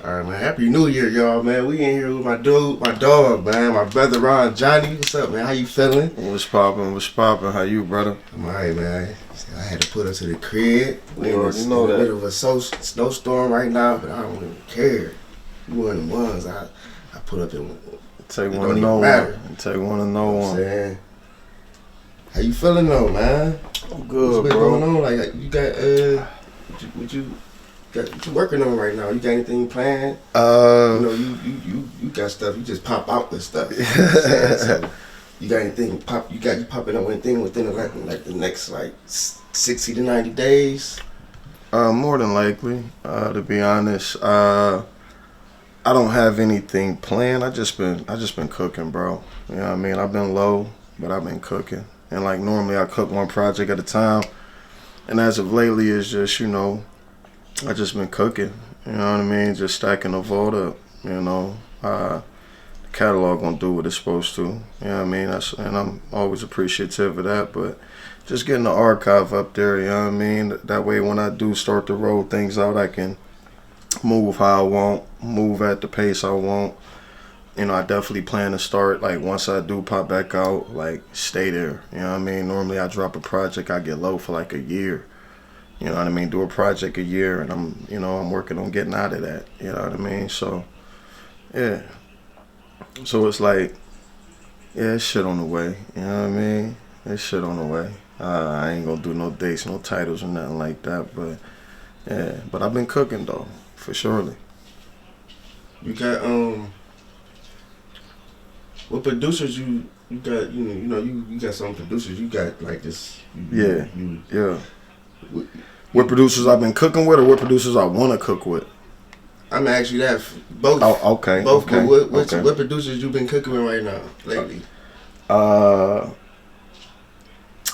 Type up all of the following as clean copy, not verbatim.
All right, man. Happy New Year, y'all, man. We in here with my dude, my dog, man. My brother, Ron Johnny. What's up, man? How you feeling? What's poppin'? What's poppin'? How you, brother? I'm all right, man. I had to put her to the crib. We You in already the know that. middle of a snowstorm right now, but I don't even care. You one of the ones I put up in. Take It one don't to know even matter. one. Take one to know You know what I'm one. saying? How you feeling though, man? I'm good, What's been bro. going on? Like you got what you working on right now? You got anything planned? You know, you got stuff. You just pop out with stuff. You know what I'm saying? So you got anything pop? You popping up anything within like the next like 60 to 90 days? More than likely, to be honest. I don't have anything planned. I just been cooking, bro. You know what I mean? I've been low, but I've been cooking. And like normally I cook one project at a time. And as of lately it's just, I just been cooking. You know what I mean? Just stacking the vault up, the catalog gonna do what it's supposed to. You know what I mean? And I'm always appreciative of that, but just getting the archive up there, you know what I mean? That way when I do start to roll things out, I can move how I want, move at the pace I want. I definitely plan to start, like, once I do pop back out, like, stay there. You know what I mean? Normally I drop a project, I get low for like a year. You know what I mean? Do a project a year, and I'm working on getting out of that. You know what I mean? So, yeah. So it's like, yeah, it's shit on the way. You know what I mean? It's shit on the way. I ain't gonna do no dates, no titles or nothing like that, but, yeah. But I've been cooking, though, for surely. You got what producers you got? You got some producers. You got like this. Yeah. Yeah. What, What producers I've been cooking with, or what producers I want to cook with? I'm gonna ask you that both. Oh, okay. Both. Okay. But what producers you been cooking with right now lately? I You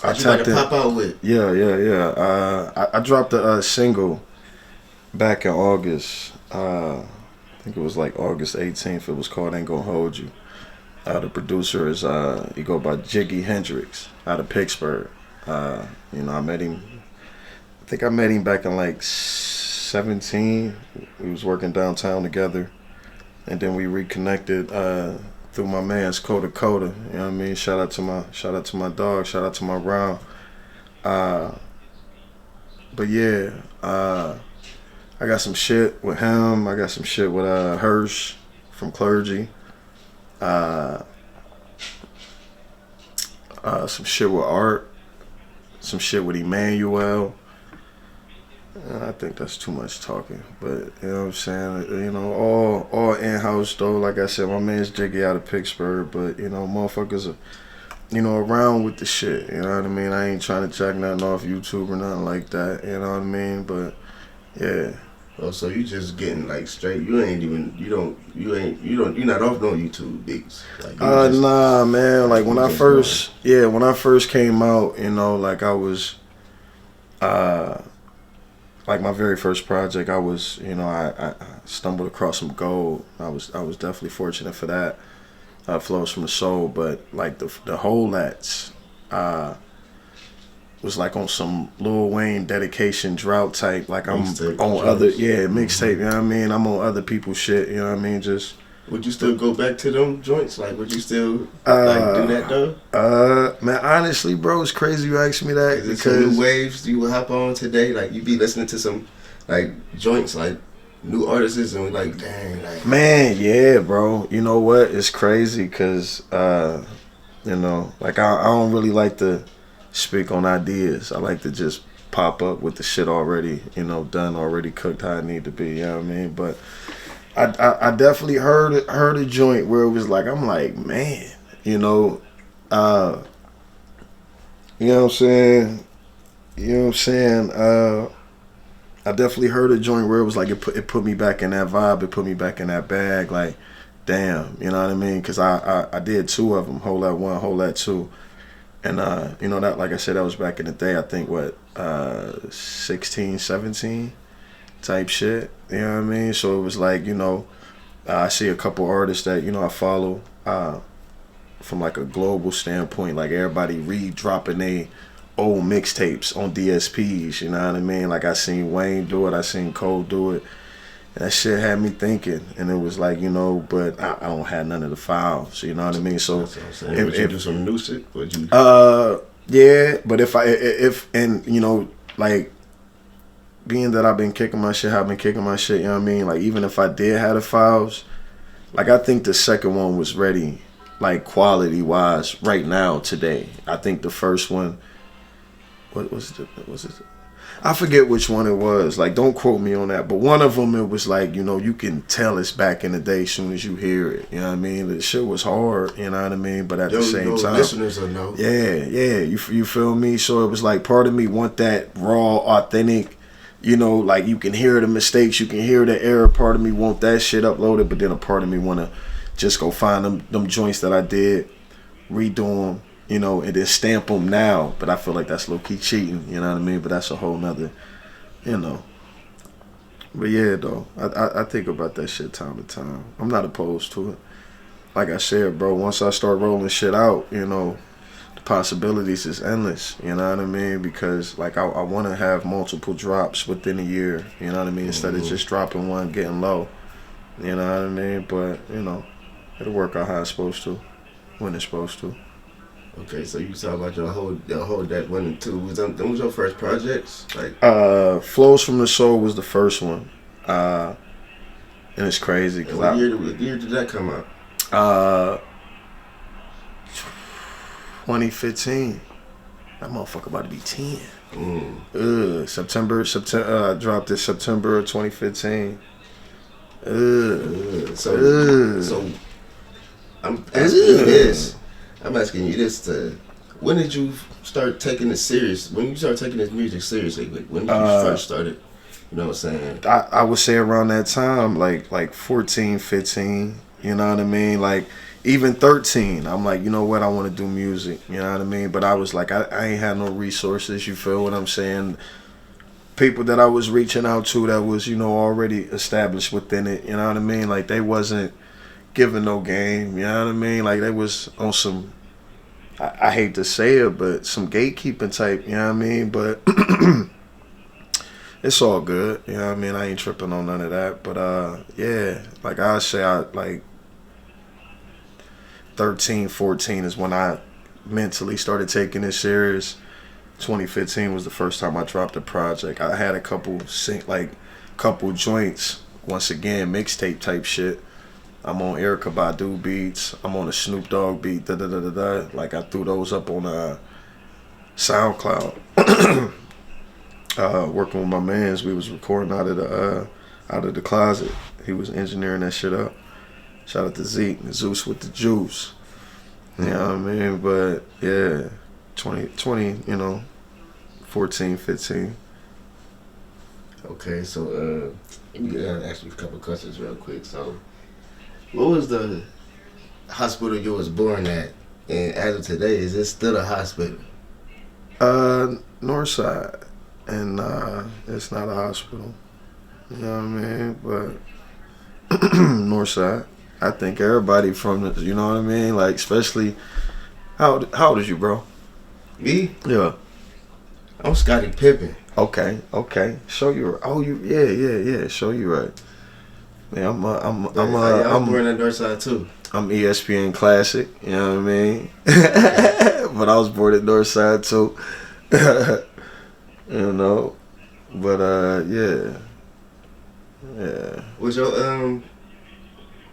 about tapped to in. pop out with? Yeah. I dropped a single back in August. I think it was like August 18th. It was called "Ain't Gonna Hold You." The producer is he go by Jiggy Hendrix out of Pittsburgh. I met him. I think I met him back in like 17. We was working downtown together, and then we reconnected through my man's Coda Coda. You know what I mean? Shout out to my dog. Shout out to my round. But yeah, I got some shit with him. I got some shit with Hirsch from Clergy. Some shit with Art. Some shit with Emmanuel. I think that's too much talking, but you know what I'm saying. All in house though. Like I said, my man's Jiggy out of Pittsburgh, but motherfuckers are around with the shit. You know what I mean. I ain't trying to check nothing off YouTube or nothing like that. You know what I mean. But yeah. Oh, so you just getting like straight? You're not off no YouTube beats. Like, Nah, man. Like when I first came out, like I was, like my very first project, I was, I stumbled across some gold. I was definitely fortunate for that. Flows from the soul, but like the whole that's, was like on some Lil Wayne dedication drought type. Like I'm Mixtape on joints. other mixtape. You know what I mean? I'm on other people's shit. You know what I mean? Just. Would you still go back to them joints? Like, would you still do that though? Man, honestly, bro, it's crazy you ask me that Is it some new waves you would hop on today? Like, you be listening to some like joints, like new artists, and like, dang, like. Man, yeah, bro. You know what? It's crazy because, like I don't really like to speak on ideas. I like to just pop up with the shit already, done, already cooked how it need to be. You know what I mean? But I definitely heard a joint where it was like, I'm like, man, you know what I'm saying? I definitely heard a joint where it was like it put me back in that vibe. It put me back in that bag. Like, damn, you know what I mean? Because I did two of them, Whole That One, Whole That Two. And, that, like I said, that was back in the day, I think, 16, 17 type shit. You know what I mean? So it was like, I see a couple artists that, I follow from like a global standpoint, like everybody re-dropping they old mixtapes on DSPs, you know what I mean? Like I seen Wayne do it, I seen Cole do it. And that shit had me thinking, and it was like, you know, but I don't have none of the files, you know what I mean? So, That's what I'm saying. Would you do some new shit? Would you? Yeah, but and you know, like, being that I've been kicking my shit, you know what I mean? Like, even if I did have the files, like, I think the second one was ready, like, quality wise, right now, today. I think the first one, what was it? I forget which one it was. Like, don't quote me on that. But one of them, it was like, you know, you can tell it's back in the day as soon as you hear it. You know what I mean? The shit was hard, you know what I mean? But at the same time. Listeners will know. Yeah. You feel me? So it was like, part of me want that raw, authentic, you know, like, you can hear the mistakes, you can hear the error. Part of me want that shit uploaded, but then a part of me want to just go find them joints that I did, redo them, you know, and then stamp them now. But I feel like that's low-key cheating, you know what I mean? But that's a whole nother, you know. But yeah, though, I think about that shit time to time. I'm not opposed to it. Like I said, bro, once I start rolling shit out, you know, the possibilities is endless, you know what I mean? Because, like, I want to have multiple drops within a year, you know what I mean? Instead of just dropping one, getting low, you know what I mean? But, you know, it'll work out how it's supposed to, when it's supposed to. Okay, so you talk about your whole that 1 and 2. Was your first projects? Like Flows from the Soul was the first one, and it's crazy. Cause what year did that come out? 2015. That motherfucker about to be 10. September. I dropped it September of 2015. So I'm asking you this. When did you start taking this serious? When you started taking this music seriously? Like, when did you first started? You know what I'm saying? I would say around that time, like 14, 15. You know what I mean? Like, even 13. I'm like, you know what? I want to do music. You know what I mean? But I was like, I ain't had no resources. You feel what I'm saying? People that I was reaching out to that was, you know, already established within it. You know what I mean? Like, they wasn't giving no game, you know what I mean? Like, they was on some, I hate to say it, but some gatekeeping type, you know what I mean? But it's all good, you know what I mean? I ain't tripping on none of that. But yeah, like I say, like 13, 14 is when I mentally started taking it serious. 2015 was the first time I dropped a project. I had a couple joints, once again, mixtape type shit. I'm on Erykah Badu beats. I'm on a Snoop Dogg beat. Like, I threw those up on SoundCloud. Working with my mans, we was recording out of the closet. He was engineering that shit up. Shout out to Zeke, Zeus with the juice. You know what I mean? But yeah, 20, you know, 14, 15. Okay, so let me ask you a couple questions real quick. So, what was the hospital you was born at? And as of today, is it still a hospital? Northside. And it's not a hospital. You know what I mean? But Northside. I think everybody from the, you know what I mean? Like, especially, how old is you, bro? Me? Yeah. I'm Scottie Pippen. Okay. Show you. Oh, yeah. Show you right. Yeah, I'm born at Northside too. I'm ESPN Classic, you know what I mean? But I was born at Northside too. You know. But yeah. Was your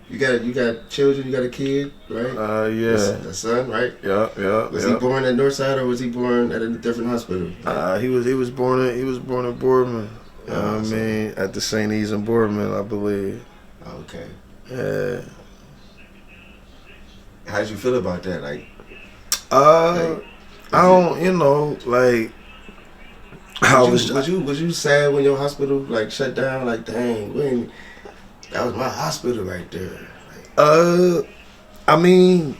you got children, you got a kid, right? Yeah. A son, right? Yeah. Was he born at Northside or was he born at a different hospital? He was born in Boardman. You know what I mean? At the St. E's in Boardman, I believe. Okay. Yeah. How did you feel about that? I don't, you know, like, was you sad when your hospital like shut down? Like, dang, that was my hospital right there. I mean,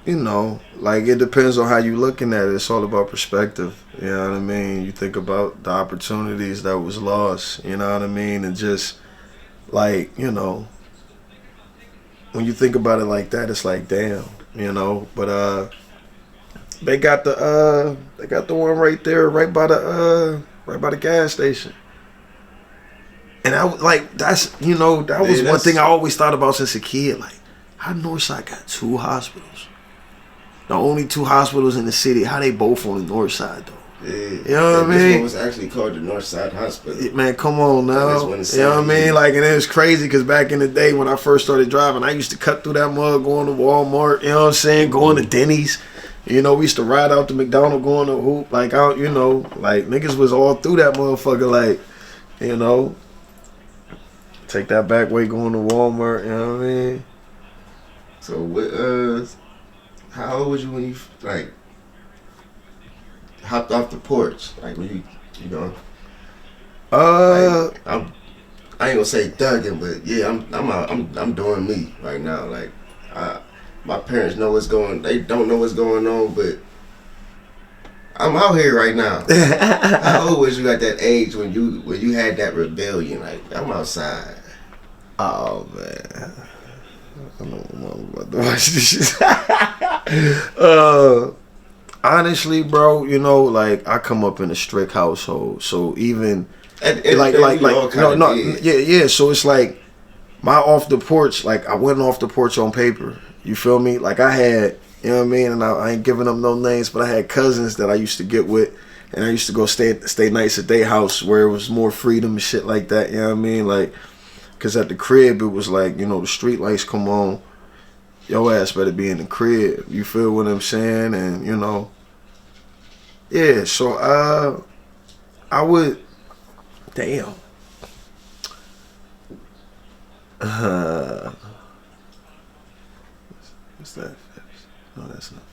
you know, like, it depends on how you looking at it. It's all about perspective. You know what I mean? You think about the opportunities that was lost. You know what I mean? And just, like, you know, when you think about it like that, it's like, damn, you know. But they got the one right there, right by the gas station. And I was like, that's, you know, that was one thing I always thought about since a kid. Like, how Northside got 2 hospitals? The only 2 hospitals in the city. How they both on the north side though? Yeah. You know what I mean? This one was actually called the Northside Hospital. Man, come on now. You know what I mean? Like, and it was crazy because back in the day when I first started driving, I used to cut through that mug, going to Walmart, you know what I'm saying? Going to Denny's. You know, we used to ride out to McDonald's, going to hoop. Like, out, you know, like, niggas was all through that motherfucker, like, you know. Take that back way going to Walmart, you know what I mean? So, what, how old was you when you, like, hopped off the porch? Like, when you know? Like, I ain't gonna say thugging, but yeah, I'm doing me right now. Like, my parents know what's going. They don't know what's going on, but I'm out here right now. How old was you at that age when you had that rebellion? Like, I'm outside. Oh man, I don't know about to watch this shit. Honestly, bro, you know, like I come up in a strict household, so even yeah. So it's like my off the porch. Like I went off the porch on paper. You feel me? Like I had, you know what I mean. And I ain't giving up no names, but I had cousins that I used to get with, and I used to go stay nights at their house where it was more freedom and shit like that. You know what I mean? Like, cause at the crib it was like, you know, the street lights come on. Your ass better be in the crib. You feel what I'm saying? And you know, yeah. So I would, damn. What's that? No, that's not.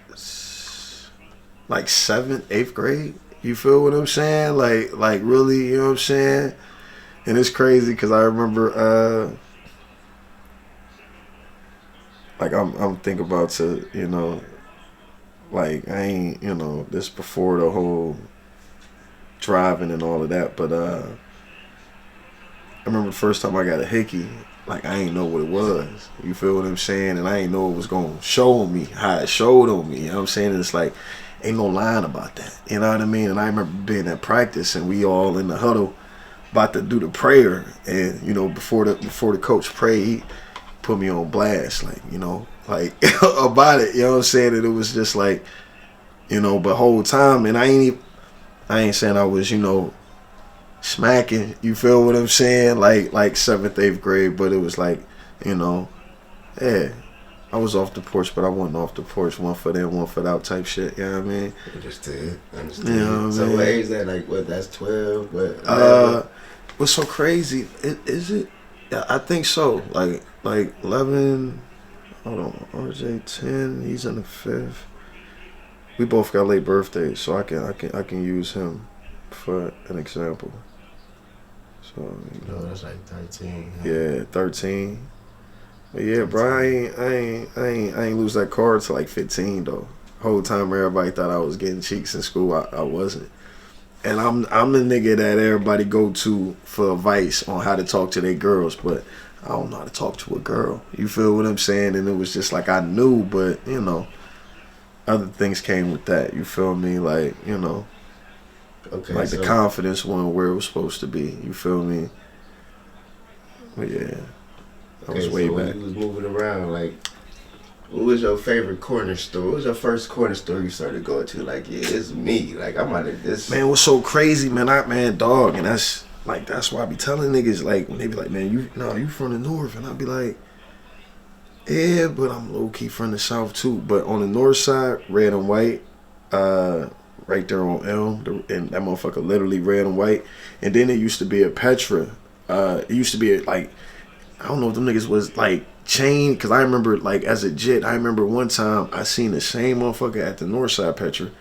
It's like 7th, 8th grade. You feel what I'm saying? Like really, you know what I'm saying? And it's crazy because I remember. Like I'm thinking about to, you know, like I ain't, you know, this before the whole driving and all of that, but I remember the first time I got a hickey, like I ain't know what it was. You feel what I'm saying? And I ain't know it was gonna show on me how it showed on me. You know what I'm saying? And it's like ain't no lying about that. You know what I mean? And I remember being at practice and we all in the huddle about to do the prayer, and you know before the coach prayed. Put me on blast, like, you know, like about it, you know what I'm saying? And it was just like, you know, but whole time, and I ain't saying I was, you know, smacking, you feel what I'm saying? Like 7th, 8th grade, but it was like, you know, yeah, I was off the porch, but I wasn't off the porch, 1 foot in, 1 foot out type shit, you know what I mean? Understood. You know what so I mean? what age is that, like, what, that's 12, what? What's so crazy, is it? Yeah, I think so, like 11, hold on, RJ 10, he's in the 5th. We both got late birthdays, so I can use him for an example. So you know, that's like 13. Huh? Yeah, 13. But yeah, bro, I ain't lose that card till like 15 though. Whole time everybody thought I was getting cheeks in school, I wasn't. And I'm the nigga that everybody go to for advice on how to talk to their girls, but I don't know how to talk to a girl. You feel what I'm saying? And it was just like I knew, but you know, other things came with that. You feel me? Like, you know, okay, like the confidence wasn't where it was supposed to be. You feel me? But yeah, that was way back. When you was moving around, like, what was your favorite corner store? What was your first corner store you started going to? Like, yeah, it's me. Like, I'm out of this. Man, what's so crazy, man? Dog, and that's why I be telling niggas, like, when they be like, man, you from the north, and I be like, yeah, but I'm low key from the south too. But on the north side, red and white, right there on Elm, and that motherfucker literally red and white. And then it used to be a Petra. It used to be like, I don't know if them niggas was like chain, because I remember, like, as a jit, I remember one time I seen the same motherfucker at the north side Petra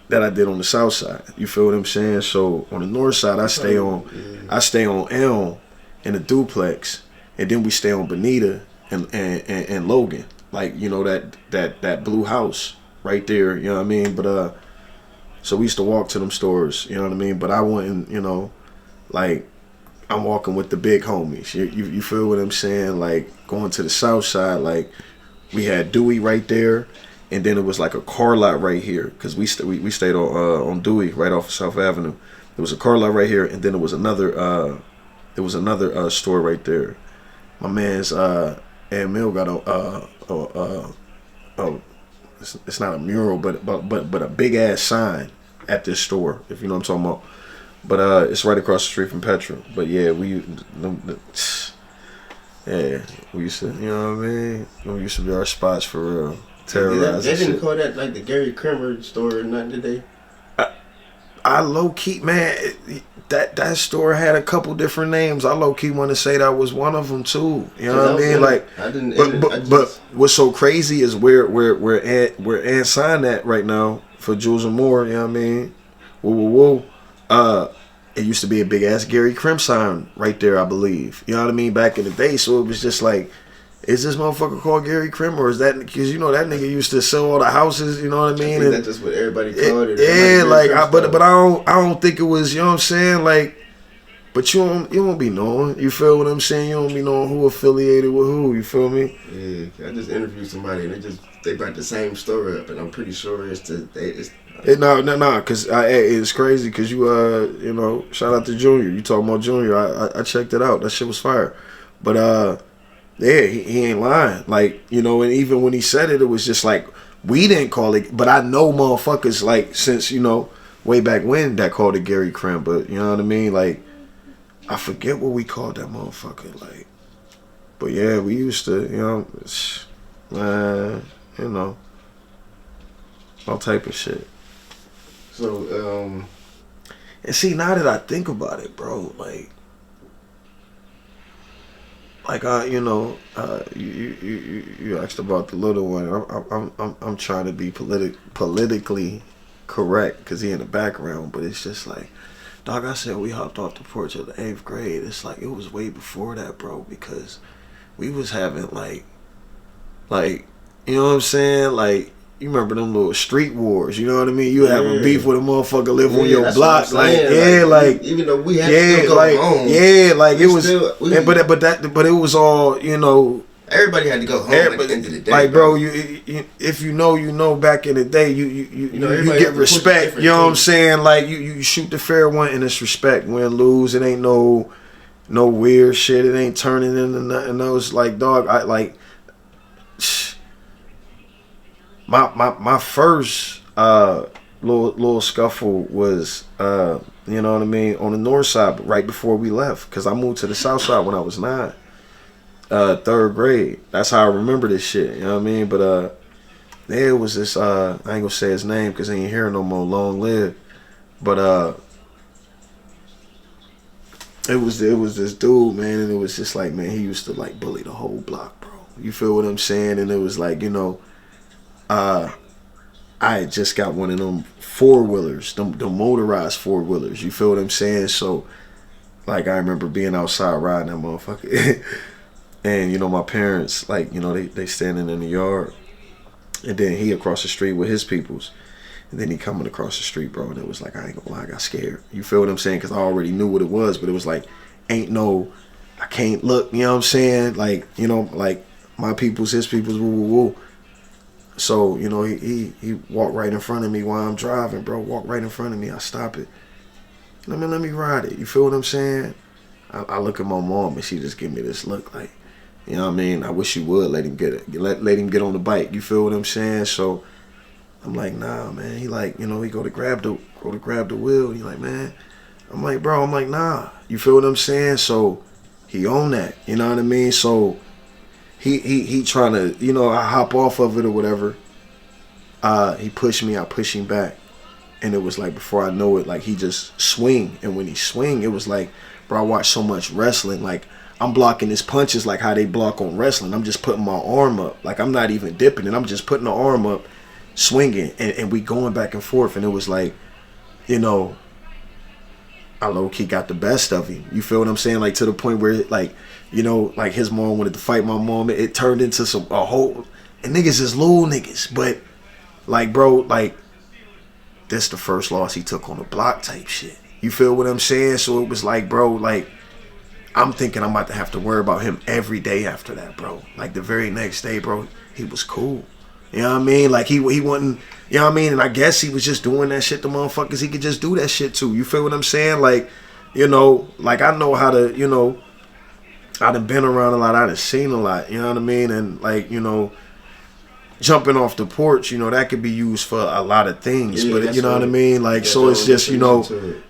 that I did on the south side. You feel what I'm saying? So on the north side, I stay on Elm in the duplex, and then we stay on Bonita and Logan, like, you know, that blue house right there. You know what I mean? But so we used to walk to them stores. You know what I mean? But I wouldn't, you know, like, I'm walking with the big homies. You feel what I'm saying? Like, going to the south side, like, we had Dewey right there, and then it was like a car lot right here, because we stayed on Dewey right off of South Avenue. There was a car lot right here, and then there was another store right there. My man's Aunt Mill got it's not a mural, but a big ass sign at this store, if you know what I'm talking about. But it's right across the street from Petra. But yeah, we used to, you know what I mean? We used to be our spots for real. Terrorizing. They didn't call that like the Gary Kremer store or nothing, did they? I low key, man, that store had a couple different names. I low key want to say that was one of them too. You know what I mean? Like, but what's so crazy is where Aunt signed that right now for Jules and Moore. You know what I mean? Whoa. It used to be a big ass Gary Krim sign right there, I believe. You know what I mean? Back in the day, so it was just like, is this motherfucker called Gary Krim, or is that because you know that nigga used to sell all the houses? You know what I mean? That's just what everybody called it. Yeah, like, but I don't think it was. You know what I'm saying? Like, but you won't be knowing. You feel what I'm saying? You don't be knowing who affiliated with who. You feel me? Yeah, I just interviewed somebody and they brought the same story up, and I'm pretty sure it's. Cause it's crazy because you know, shout out to Junior. You talking about Junior? I checked it out. That shit was fire. But yeah, he ain't lying. Like, you know, and even when he said it, it was just like we didn't call it. But I know motherfuckers like since you know way back when that called it Gary Krim. But you know what I mean? Like I forget what we called that motherfucker. Like, but yeah, we used to, you know, you know, all type of shit. So, and see, now that I think about it, bro, like you know, you asked about the little one. I'm trying to be politically correct because he in the background, but it's just like, dog, I said we hopped off the porch of the 8th grade. It's like it was way before that, bro, because we was having like you know what I'm saying, like. You remember them little street wars, you know what I mean? You having beef with a motherfucker live on your block, like even though we had to still go home, it was, but it was all, you know. Everybody had to go home at the end of the day. Like, bro, you if you know, back in the day, you get respect. You know what I'm saying? Like you shoot the fair one and it's respect. Win lose, it ain't no weird shit. It ain't turning into nothing else. Like, dog, I like. My first little scuffle was you know what I mean, on the north side, but right before we left, because I moved to the south side when I was 9, 3rd grade. That's how I remember this shit. You know what I mean? But there was this I ain't gonna say his name because he ain't here no more. Long live. But it was this dude, man, and it was just like, man, he used to like bully the whole block, bro. You feel what I'm saying? And it was like, you know. I had just got one of them 4-wheelers, them motorized 4-wheelers. You feel what I'm saying? So, like, I remember being outside riding that motherfucker. And, you know, my parents, like, you know, they standing in the yard. And then he across the street with his peoples. And then he coming across the street, bro. And it was like, I ain't gonna lie, I got scared. You feel what I'm saying? Because I already knew what it was. But it was like, I can't look, you know what I'm saying? Like, you know, like, my peoples, his peoples, woo. So, you know, he walked right in front of me while I'm driving, bro. Walked right in front of me. I stop it. Let me ride it. You feel what I'm saying? I look at my mom and she just give me this look like, you know what I mean? I wish you would let him get it. Let him get on the bike. You feel what I'm saying? So I'm like, nah, man. He like, you know, he go to grab the wheel. He like, man. I'm like, bro. I'm like, nah. You feel what I'm saying? So he on that. You know what I mean? So. He trying to, you know, I hop off of it or whatever. He pushed me, I push him back. And it was like, before I know it, like he just swing. And when he swing, it was like, bro, I watched so much wrestling. Like I'm blocking his punches like how they block on wrestling. I'm just putting my arm up. Like I'm not even dipping it. I'm just putting the arm up, swinging. And we going back and forth. And it was like, you know, I low-key got the best of him. You feel what I'm saying? Like to the point where like, you know, like his mom wanted to fight my mom. It turned into a whole, and niggas is little niggas. But like, bro, like this the first loss he took on the block type shit. You feel what I'm saying? So it was like, bro, like I'm thinking I'm about to have to worry about him every day after that, bro. Like the very next day, bro, he was cool. You know what I mean? Like he wasn't. You know what I mean? And I guess he was just doing that shit to motherfuckers he could just do that shit to. You feel what I'm saying? Like, you know, like I know how to, you know, I done been around a lot, I done seen a lot, you know what I mean? And like, you know, jumping off the porch, you know, that could be used for a lot of things. Yeah, but you know what I mean? Like, so it's just, you know,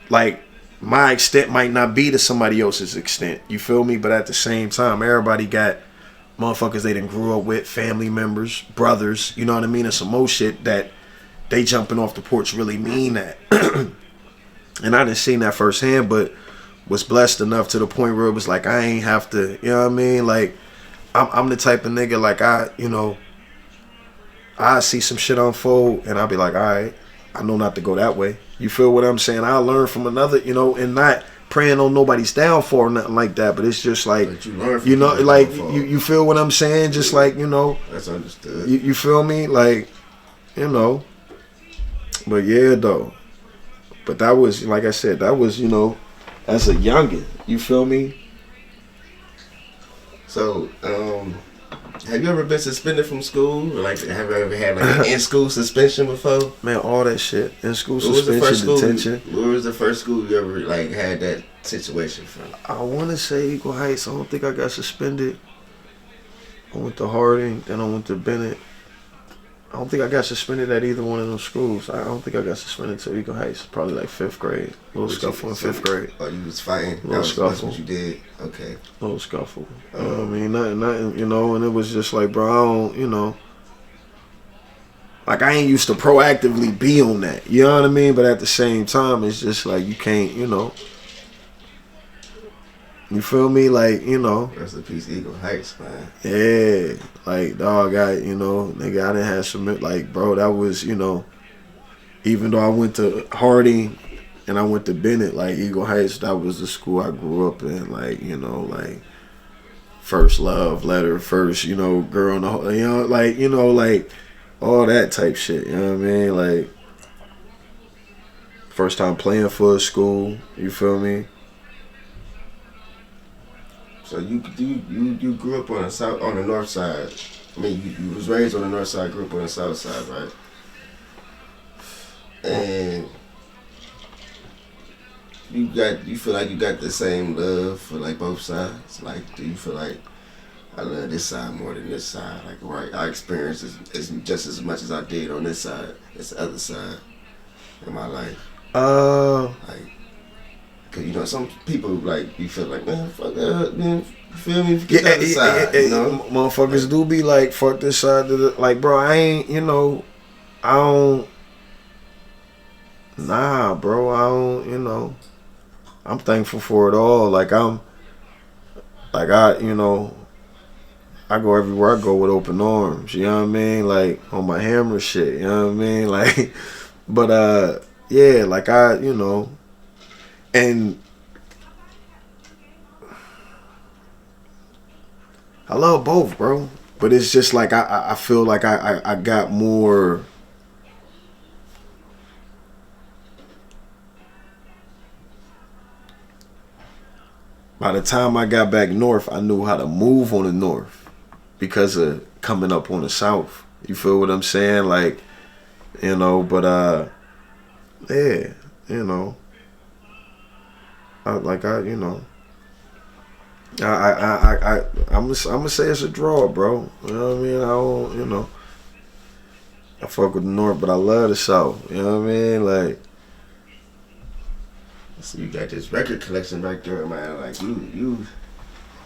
like my extent might not be to somebody else's extent. You feel me? But at the same time, everybody got motherfuckers they done grew up with, family members, brothers, you know what I mean? And some more shit that they jumping off the porch really mean that. And I didn't seen that firsthand, but was blessed enough to the point where it was like I ain't have to, you know what I mean? Like I'm the type of nigga like I see some shit unfold and I'll be like, all right, I know not to go that way. You feel what I'm saying? I'll learn from another, you know, and not praying on nobody's downfall or nothing like that. But it's just like, you know, like you feel what I'm saying? Just like, you know, that's understood. You feel me? Like, you know. But yeah, though. But that was, like I said, that was, you know, as a youngin'. You feel me? So, have you ever been suspended from school? Or like, have you ever had like an in-school suspension before? Man, all that shit. In-school suspension, detention. Where was the first school you ever like had that situation from? I want to say Eagle Heights. I don't think I got suspended. I went to Harding, then I went to Bennett. I don't think I got suspended at either one of those schools. I don't think I got suspended to Eagle Heights. Probably like 5th grade. Little scuffle in 5th grade. Oh, you was fighting? Little scuffle. That's what you did? Okay. Little scuffle. You know what I mean? Nothing, you know, and it was just like, bro, I don't, you know. Like, I ain't used to proactively be on that. You know what I mean? But at the same time, it's just like, you can't, you know. You feel me? Like, you know. Rest in peace, Eagle Heights, man. Yeah. Like, dog, you know, nigga, I done had some, like, bro, that was, you know, even though I went to Harding and I went to Bennett, like, Eagle Heights, that was the school I grew up in. Like, you know, like, first love letter, first, you know, girl in the whole, you know, like, all that type shit, you know what I mean? Like, first time playing for a school, you feel me? So you grew up on the north side. I mean, you was raised on the north side, grew up on the south side, right? And you feel like you got the same love for like both sides. Like, do you feel like I love this side more than this side? Like, right, I experienced is just as much as I did on this side as the other side in my life. Like. Cause you know some people like you feel like man fuck that man you feel me get the other side you know motherfuckers do be like fuck this side to the, like bro I ain't you know I don't nah bro I don't you know I'm thankful for it all like I'm like I you know I go everywhere I go with open arms you know what I mean like on my hammer shit you know what I mean like but yeah like I you know. And I love both, bro. But it's just like I feel like I got more. By the time I got back north, I knew how to move on the north because of coming up on the south. You feel what I'm saying? Like, you know, but yeah, you know. I'm gonna say it's a draw, bro. You know what I mean? I don't, you know. I fuck with the North, but I love the South. You know what I mean? Like, so you got this record collection back there, man. Like you.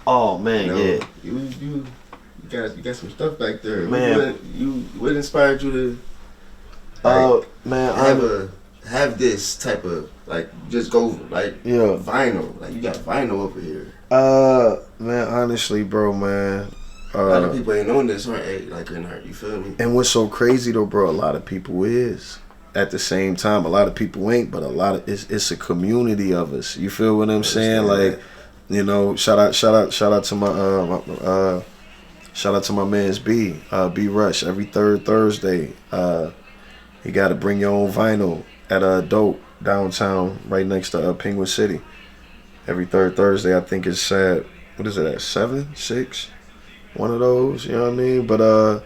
Oh man, you know, yeah. You got some stuff back there, man. What inspired you to? Man, have this type of like just go like vinyl like you got vinyl over here man honestly bro man a lot of people ain't knowing this right like in art you feel me and what's so crazy though bro a lot of people is at the same time a lot of people ain't but a lot of it's a community of us you feel what I'm saying like you know shout out to my shout out to my man's B Rush every third Thursday you gotta bring your own vinyl at Dope downtown, right next to Penguin City. Every third Thursday, I think it's at what is it at 7, 6, one of those. You know what I mean? But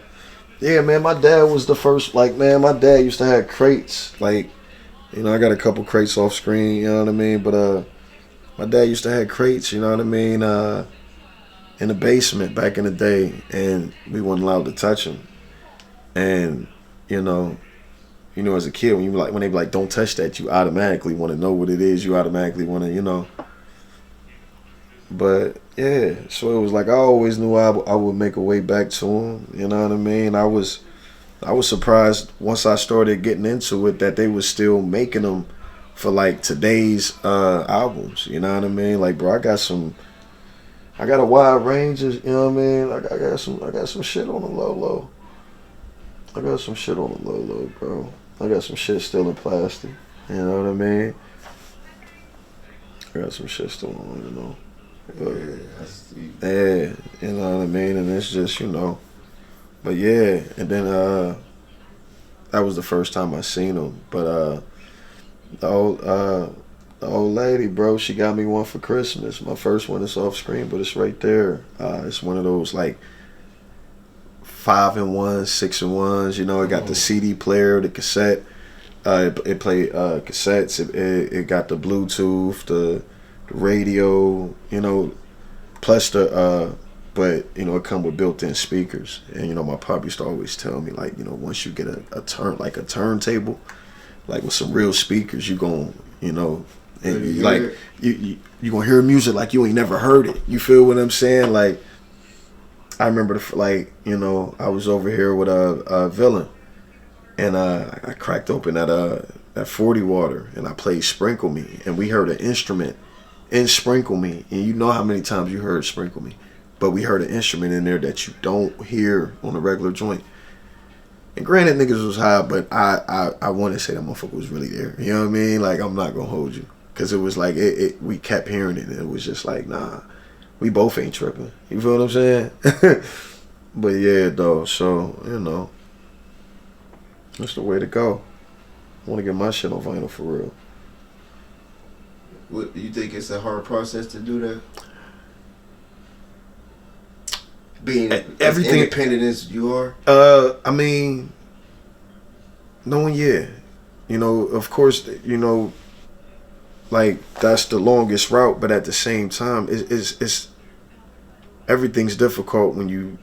Yeah, man, my dad was the first. Like, man, my dad used to have crates. Like, you know, I got a couple crates off screen. You know what I mean? But my dad used to have crates. You know what I mean? In the basement back in the day, and we weren't allowed to touch them. And you know, as a kid, when they be like, "Don't touch that," you automatically want to know what it is. You automatically want to, But yeah, so it was like I always knew I would make a way back to him. You know what I mean? I was surprised once I started getting into it that they was still making them for like today's albums. You know what I mean? Like, bro, I got a wide range of, you know what I mean? Like, I got some shit on the low. I got some shit on the low, bro. I got some shit still in plastic. You know what I mean? I got some shit still on, But, yeah, you know what I mean? And it's just, But yeah, and then that was the first time I seen him. But the old lady, bro, she got me one for Christmas. My first one is off screen, but it's right there. It's one of those like 5-in-1, 6-in-1s. It got the CD player, the cassette. It played cassettes. It got the Bluetooth, the radio. Plus but it come with built-in speakers. And my pop used to always tell me, like, once you get a turntable, like with some real speakers, you gon' and you gonna hear music like you ain't never heard it. You feel what I'm saying? Like, I remember I was over here with a villain, and I cracked open that 40 water, and I played Sprinkle Me, and we heard an instrument in Sprinkle Me, and you know how many times you heard Sprinkle Me, but we heard an instrument in there that you don't hear on a regular joint. And granted, niggas was high, but I want to say that motherfucker was really there. You know what I mean? Like, I'm not gonna hold you, because it was like we kept hearing it, and it was just like, nah, we both ain't tripping. You feel what I'm saying? But yeah, though. So that's the way to go. I want to get my shit on vinyl for real. What, you think it's a hard process to do that? Being everything as independent as you are? I mean, knowing, yeah. Of course, like, that's the longest route, but at the same time, it's everything's difficult when you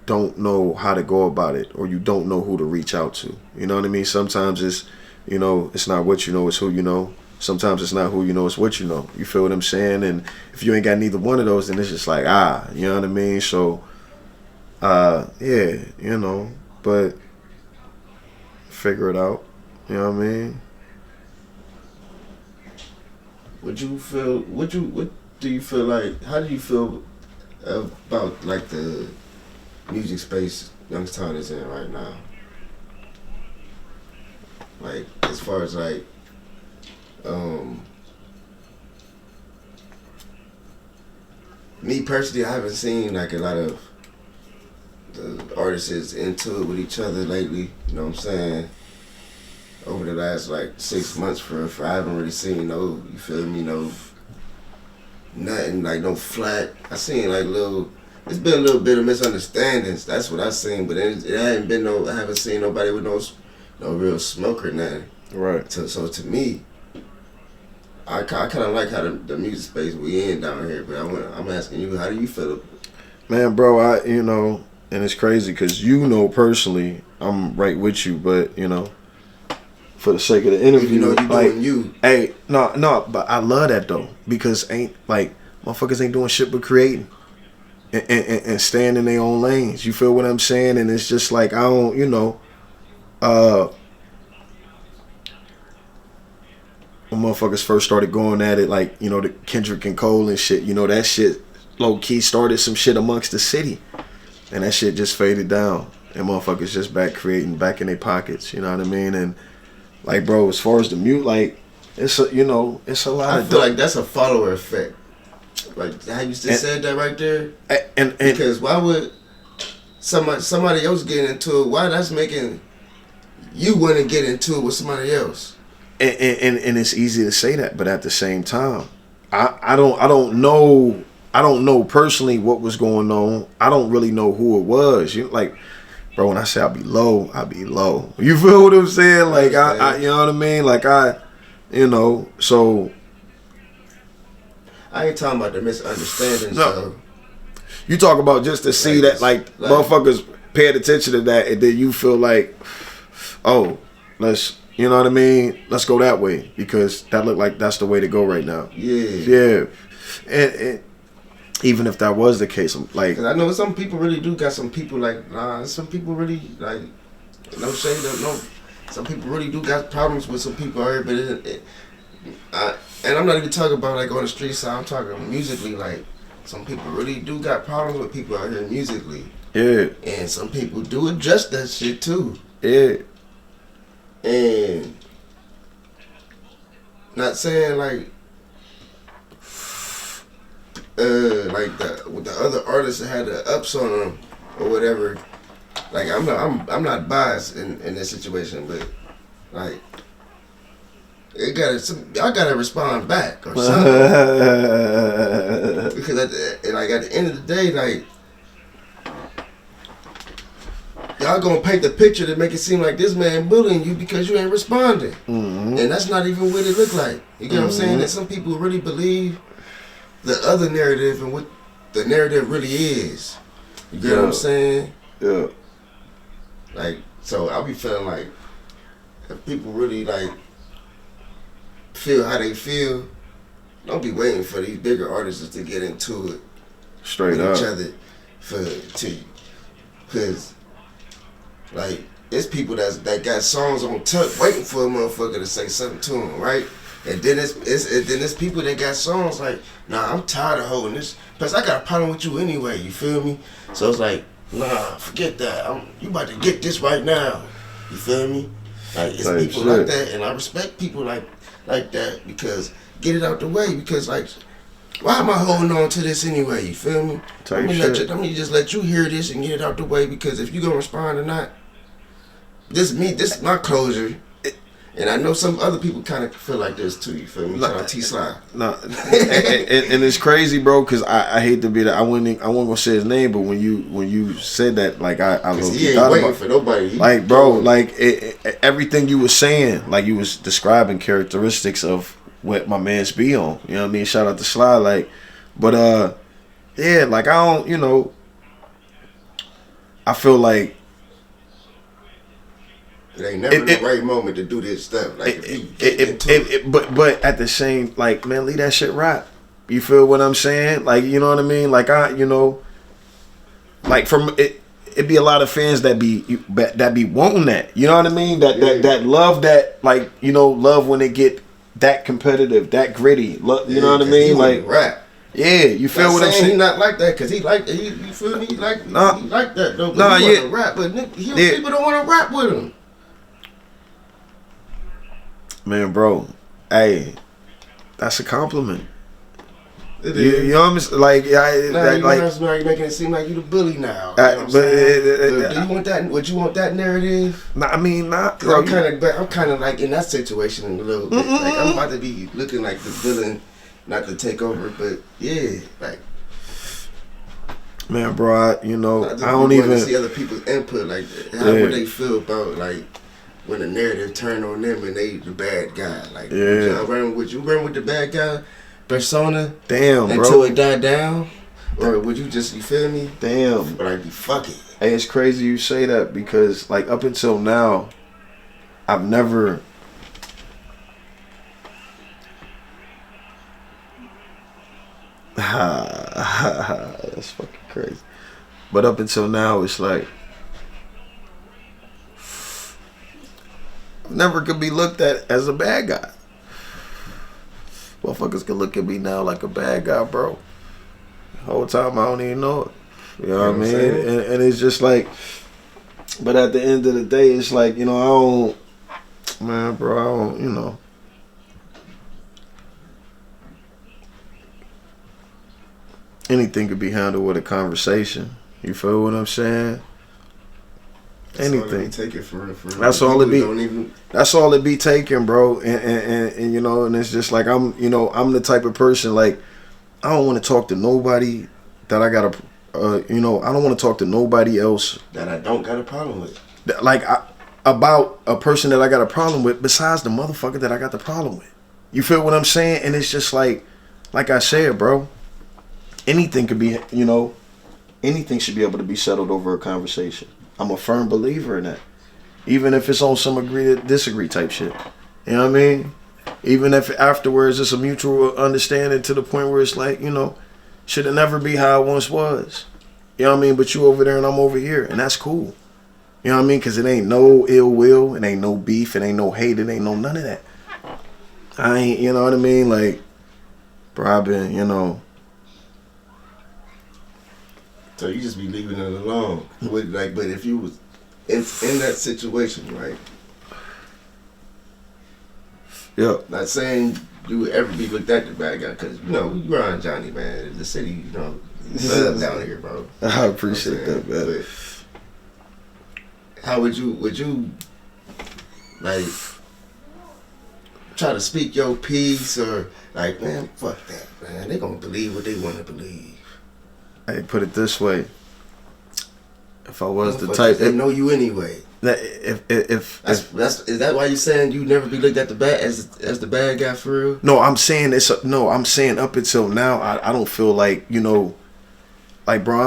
don't know how to go about it, or you don't know who to reach out to. You know what I mean? Sometimes it's, it's not what you know, it's who you know. Sometimes it's not who you know, it's what you know. You feel what I'm saying? And if you ain't got neither one of those, then it's just like, you know what I mean? So, yeah, but figure it out. You know what I mean? What do you feel like, how do you feel about, like, the music space Youngstown is in right now? Like, as far as, like, me personally, I haven't seen, like, a lot of the artists into it with each other lately. You know what I'm saying? Over the last, like, 6 months, for I haven't really seen you feel me, nothing, like, no flat. I seen, like, it's been a little bit of misunderstandings. That's what I seen, but it hasn't been I haven't seen nobody with no real smoke or nothing. Right. So to me, I kind of like how the music space we in down here, but I'm asking you, how do you feel? Man, bro, and it's crazy because personally, I'm right with you, but for the sake of the interview, you like, doing you. Hey, no, but I love that though, because motherfuckers ain't doing shit but creating and staying in their own lanes. You feel what I'm saying? And it's just like, I don't, when motherfuckers first started going at it, like, the Kendrick and Cole and shit, that shit low key started some shit amongst the city, and that shit just faded down, and motherfuckers just back creating, back in their pockets. You know what I mean? And like, bro, as far as the mute, like, it's a lot. I feel like that's a follower effect. Like how you just said that right there. And because why would somebody else get into it? Why that's making you want to get into it with somebody else? And it's easy to say that, but at the same time, I don't know personally what was going on. I don't really know who it was. bro, when I say I be low, I be low. You feel what I'm saying? Like I you know what I mean? Like so. I ain't talking about the misunderstandings. No. You talk about just to see that, like motherfuckers paying attention to that, and then you feel like, oh, you know what I mean? Let's go that way because that look like that's the way to go right now. Yeah. And even if that was the case, I'm like, I know some people really do got some people like, some people really like, no shade, no. Some people really do got problems with some people out here, but and I'm not even talking about like on the street side. I'm talking musically. Like some people really do got problems with people out here musically. Yeah. And some people do address that shit too. Yeah. And not saying like the other artists that had the ups on them or whatever. Like I'm not biased in this situation, but like I gotta respond back or something. Because at the end of the day, like y'all gonna paint the picture to make it seem like this man bullying you because you ain't responding. Mm-hmm. And that's not even what it look like. You get what I'm saying? That some people really believe the other narrative and what the narrative really is. You get what I'm saying? Yeah. Like, so I be feeling like if people really like feel how they feel, don't be waiting for these bigger artists to get into it straight with up each other because like it's people that got songs on tuck waiting for a motherfucker to say something to them, right? And then it's people that got songs like, nah, I'm tired of holding this. Plus, I got a problem with you anyway. You feel me? So it's like, nah, forget that. You about to get this right now. You feel me? Like it's people like that, and I respect people like that because get it out the way. Because like, why am I holding on to this anyway? You feel me? Let me just let you hear this and get it out the way. Because if you gonna respond or not, this is my closure. And I know some other people kind of feel like this too. You feel me? Like T-Slide. No, and it's crazy, bro. Because I hate to be that. I wasn't gonna say his name, but when you said that, like I he ain't waiting for nobody. Like, bro, like everything you was saying, like you was describing characteristics of what my man's be on. You know what I mean? Shout out to Sly, like, but yeah, like I don't, you know, I feel like. It ain't never the right moment to do this stuff. Like but at the same, like, man, leave that shit rap. You feel what I'm saying? Like, you know what I mean? Like like from it be a lot of fans that be wanting that. You know what I mean? That love that, like, you know, love when it get that competitive, that gritty. You know what I mean? Like rap. Yeah, you feel what I'm saying? He not like that because he like that. You feel me? He like that though. But he want to rap, but people don't want to rap with him. Man, bro, hey, that's a compliment. It is. You know what I'm saying? Like, you're making it seem like you the bully now. You know do you want that? Would you want that narrative? Nah, I mean, not. Bro, I'm kind of like in that situation a little bit. Like I'm about to be looking like the villain, not to take over, but yeah, like. Man, bro, I don't even see other people's input. Like, how would they feel about like? When the narrative turned on them and they the bad guy, like would you run with the bad guy persona? Damn, bro. Until it died down, or would you just, you feel me? Damn. But I'd be fuck it. Hey, it's crazy you say that because like up until now, I've never. That's fucking crazy. But up until now, it's like. Never could be looked at as a bad guy. Motherfuckers can look at me now like a bad guy, bro. The whole time I don't even know it. You know what I mean? And it's just like, but at the end of the day, it's like, you know, I don't, you know. Anything could be handled with a conversation. You feel what I'm saying? Anything. Take it for that's all it be. That's all it be taking, bro. And you know, and it's just like I'm the type of person like I don't want to talk to nobody that I gotta you know, I don't want to talk to nobody else that I don't got a problem with. About a person that I got a problem with besides the motherfucker that I got the problem with. You feel what I'm saying? And it's just like I said, bro, anything could be, you know, anything should be able to be settled over a conversation. I'm a firm believer in that. Even if it's on some agree to disagree type shit. You know what I mean? Even if afterwards it's a mutual understanding to the point where it's like, you know, should it never be how it once was. You know what I mean? But you over there and I'm over here, and that's cool. You know what I mean? Because it ain't no ill will, it ain't no beef, it ain't no hate, it ain't no none of that. I ain't, you know what I mean? Like, bro, I've been, you know. So you just be leaving it alone. But if you was in that situation, right? Yeah. Not saying you would ever be looked at the bad guy, because, you know, we around Johnny, man. The city, you know, love down here, bro. I appreciate that, man. But how would you, like, try to speak your piece, or, like, man, fuck that, man. They gonna believe what they want to believe. Hey, put it this way. If I was the Fuck, type... they know you anyway. That Is that why you saying you never be looked at the bad as the bad guy for real? No, I'm saying I'm saying up until now, I don't feel like, you know, like, bro, I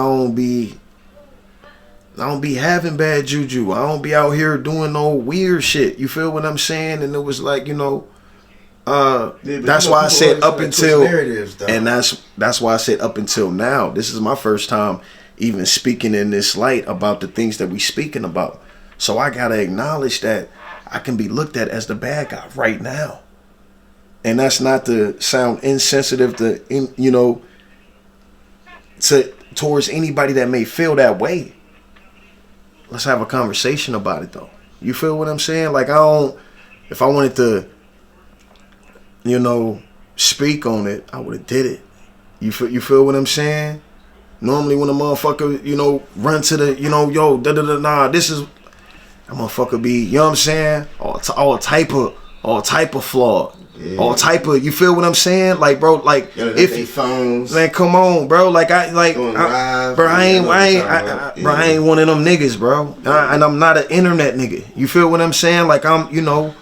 don't be having bad juju. I don't be out here doing no weird shit. You feel what I'm saying? And it was like, you know, that's why I said up until, and that's why I said up until now. This is my first time even speaking in this light about the things that we speaking about. So I gotta acknowledge that I can be looked at as the bad guy right now, and that's not to sound insensitive to, you know, towards anybody that may feel that way. Let's have a conversation about it, though. You feel what I'm saying? Like, if I wanted to, you know, speak on it, I would have did it. You feel what I'm saying? Normally when a motherfucker, you know, run to the, you know, yo, nah, this is, that motherfucker be, you know what I'm saying? All type of flawed. Yeah. All type of, you feel what I'm saying? Like, bro, like, if phones, man, come on, bro. Like, I ain't one of them niggas, bro. And I'm not an internet nigga. You feel what I'm saying? Like, I'm, you know,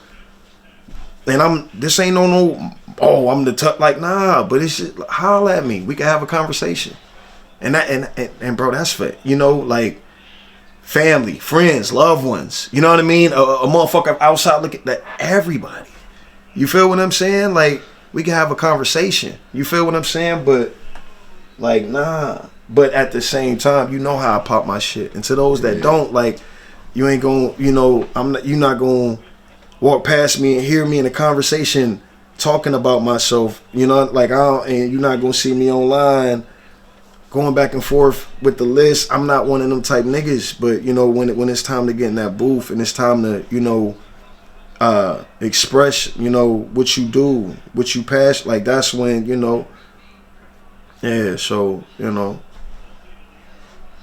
and this ain't no, oh, I'm the tough, like, nah, but it's just, holler at me. We can have a conversation. And bro, that's for, you know, like, family, friends, loved ones. You know what I mean? A motherfucker outside looking at everybody. You feel what I'm saying? Like, we can have a conversation. You feel what I'm saying? But, like, nah. But at the same time, you know how I pop my shit. And to those that don't, like, you ain't gonna, you know, you're not gonna walk past me and hear me in a conversation talking about myself. You know, like, and you're not gonna see me online going back and forth with the list. I'm not one of them type niggas. But, you know, when it's time to get in that booth and it's time to, you know, express, you know, what you do, what you pass, like, that's when, you know, yeah, so, you know,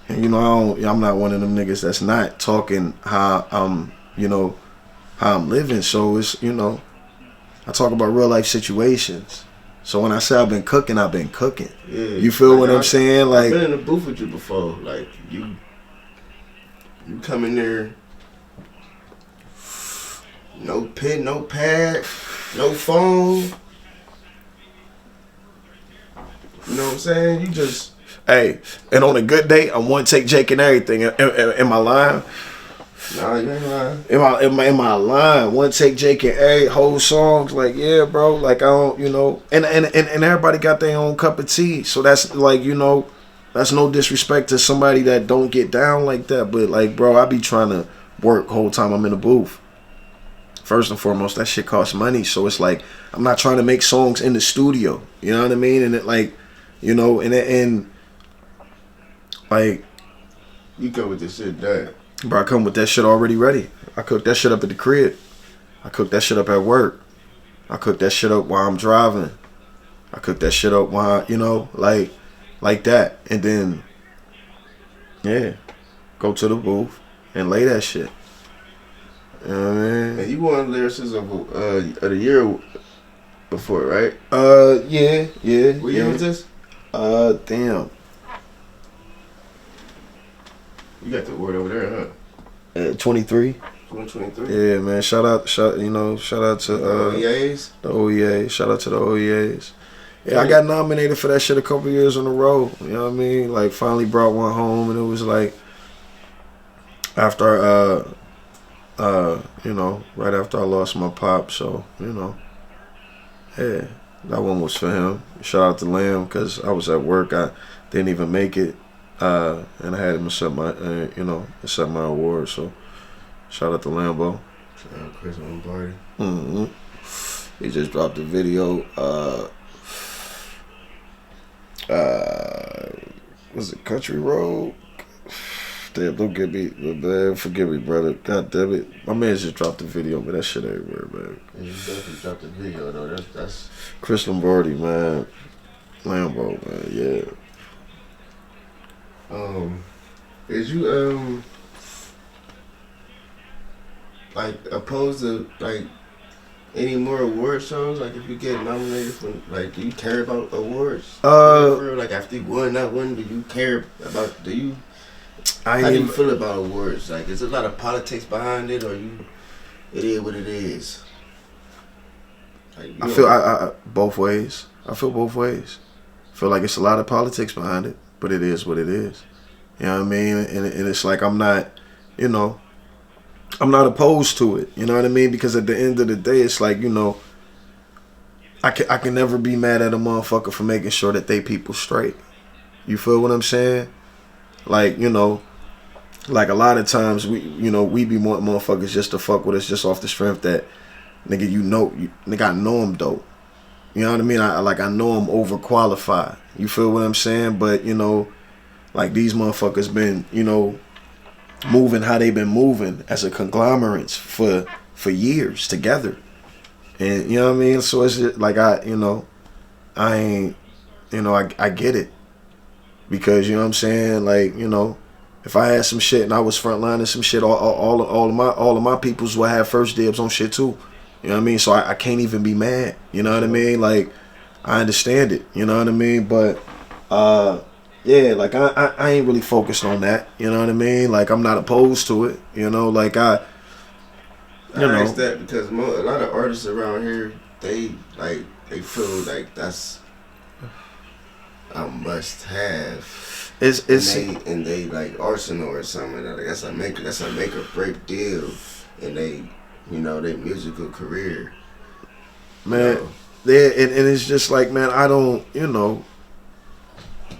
and, you know, I'm not one of them niggas that's not talking how I'm, you know, how I'm living. So it's, you know, I talk about real life situations. So when I say I've been cooking, I've been cooking. Yeah, you feel what I'm saying? Like, I've been in the booth with you before. Like, you come in there, no pen, no pad, no phone. You know what I'm saying? You just... Hey, and on a good day, I'm one take Jake and everything. Am I lying? Nah, you ain't lying. Am I lying? One take Jake and every whole songs. Like, yeah, bro. Like, I don't, you know. And everybody got their own cup of tea. So that's, like, you know, that's no disrespect to somebody that don't get down like that. But, like, bro, I be trying to work the whole time I'm in the booth. First and foremost, that shit costs money. So it's like, I'm not trying to make songs in the studio. You know what I mean? And it, like, you know, and like, you come with this shit done. Bro, I come with that shit already ready. I cook that shit up at the crib. I cook that shit up at work. I cook that shit up while I'm driving. I cook that shit up while, you know, like that. And then, yeah, go to the booth and lay that shit. You know what I mean? And you won lyricist of the year before, right? Yeah. What year was this? Damn. You got the award over there, huh? 23. 2023. Yeah, man. Shout out to OEAs. The OEA. Shout out to the OEAs. Yeah, I got nominated for that shit a couple years in a row. You know what I mean? Like, finally brought one home, and it was like after right after I lost my pop. So yeah, that one was for him. Shout out to Lamb because I was at work. I didn't even make it, and I had him accept my award. So shout out to Lambo. Shout out Chris Lombardi. He just dropped a video. Was it Country Road? Damn, don't get me, man. Forgive me, brother. God damn it. My man just dropped the video, but that shit everywhere, man. Yeah, you definitely dropped the video, though. That's Chris Lombardi, man. Lambo, man. Yeah. Is you like opposed to like any more award shows? Like if you get nominated for, like, do you care about awards? Like after you won that one, do you care about? How do you feel about awards? Like, is there a lot of politics behind it, or it is what it is? Like, I feel both ways. I feel both ways. I feel like it's a lot of politics behind it, but it is what it is. You know what I mean? And it's like I'm not opposed to it. You know what I mean? Because at the end of the day, it's like, I can never be mad at a motherfucker for making sure that they people straight. You feel what I'm saying? Like, like a lot of times we be wanting motherfuckers just to fuck with us just off the strength that nigga, nigga, I know him though. You know what I mean? I know I'm overqualified. You feel what I'm saying? But like these motherfuckers been moving how they been moving as a conglomerate for years together, and you know what I mean. So it's just like I get it, because you know what I'm saying. Like if I had some shit and I was frontlining some shit, all of my peoples would have first dibs on shit too. You know what I mean? So I can't even be mad. You know what I mean? Like I understand it. You know what I mean? But yeah, like I ain't really focused on that. You know what I mean? Like I'm not opposed to it. Like I ask that because a lot of artists around here, they feel like that's a must have. And they like Arsenal or something. Like that's a make or break deal in their musical career. Man, yeah, and it's just like, man, I don't,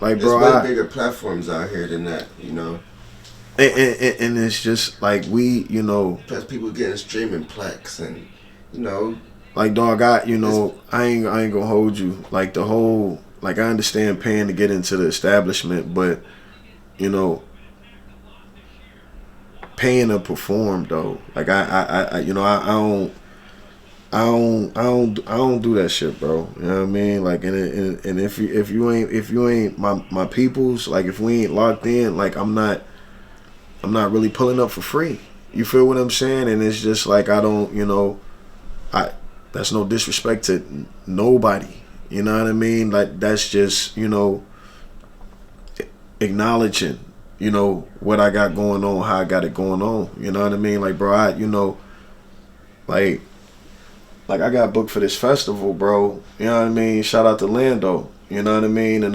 like, bro, there's way bigger platforms out here than that, And it's just like plus people getting streaming plaques and like, dog, I ain't gonna hold you. Like the whole, like, I understand paying to get into the establishment, but paying to perform though, like I don't do that shit, bro. You know what I mean? Like, and if you ain't my peoples, like if we ain't locked in, like I'm not really pulling up for free. You feel what I'm saying? And it's just like I don't, that's no disrespect to nobody. You know what I mean? Like that's just acknowledging what I got going on, how I got it going on. You know what I mean? Like, bro, like I got booked for this festival, bro. You know what I mean? Shout out to Lando. You know what I mean? And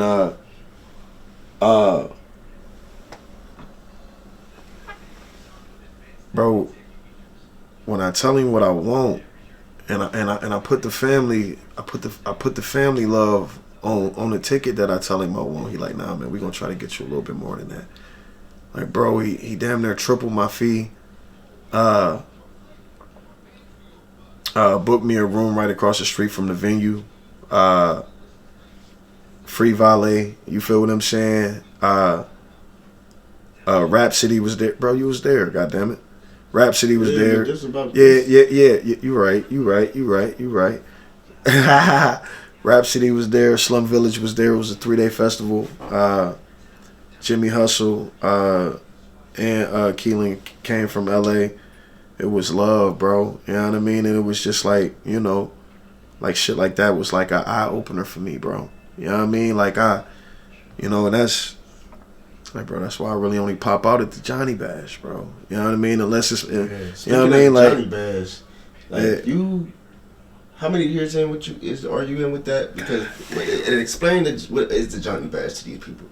bro, when I tell him what I want, and I put the family love on the ticket that I tell him I want, he like, nah, man, we gonna try to get you a little bit more than that. Like, bro, he damn near tripled my fee. Booked me a room right across the street from the venue. Free valet. You feel what I'm saying? Rhapsody was there. Bro, you was there, goddammit. Rhapsody was there. Yeah. You right. Rhapsody was there. Slum Village was there. It was a 3-day festival. Jimmy Hustle and Keelan came from LA. It was love, bro. You know what I mean? And it was just like, like shit like that was like an eye opener for me, bro. You know what I mean? Like and Like, bro, that's why I really only pop out at the Johnny Bash, bro. You know what I mean? Unless it's, you know what I mean? Like, Johnny Bash, like you. How many years in with you are you in with that? Because and explain what is the Johnny Bash to these people.